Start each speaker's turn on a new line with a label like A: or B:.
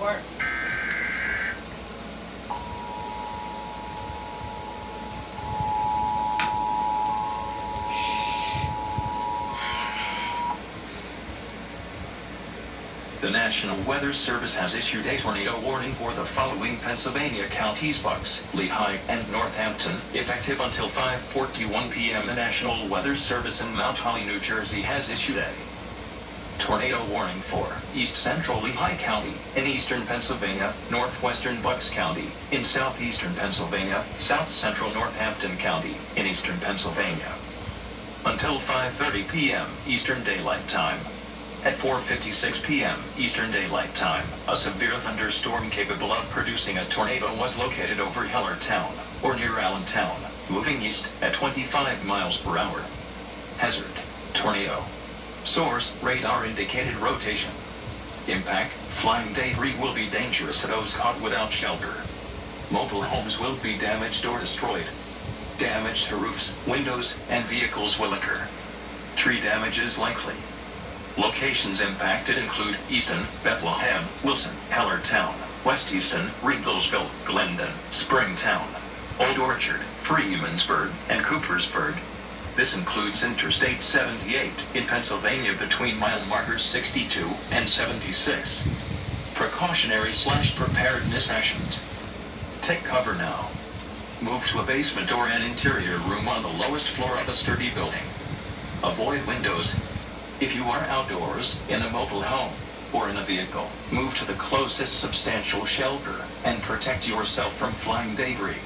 A: apart.
B: The National Weather Service has issued a tornado warning for the following Pennsylvania counties: Bucks, Lehigh, and Northampton, effective until 5:41 p.m. The National Weather Service in Mount Holly, New Jersey has issued a tornado warning for east central Lehigh County, in eastern Pennsylvania, northwestern Bucks County, in southeastern Pennsylvania, south central Northampton County, in eastern Pennsylvania, until 5:30 p.m. Eastern Daylight Time. At 4:56 p.m. Eastern Daylight Time, a severe thunderstorm capable of producing a tornado was located over Hellertown, or near Allentown, moving east at 25 miles per hour. Hazard: tornado. Source: radar indicated rotation. Impact: flying debris will be dangerous to those caught without shelter. Mobile homes will be damaged or destroyed. Damage to roofs, windows, and vehicles will occur. Tree damage is likely. Locations impacted include Easton, Bethlehem, Wilson, Hellertown, West Easton, Regalsville, Glendon, Springtown, Old Orchard, Freemansburg, and Coopersburg. This includes Interstate 78 in Pennsylvania between mile markers 62 and 76. Precautionary/preparedness actions. Take cover now. Move to a basement or an interior room on the lowest floor of a sturdy building. Avoid windows. If you are outdoors, in a mobile home, or in a vehicle, move to the closest substantial shelter and protect yourself from flying debris.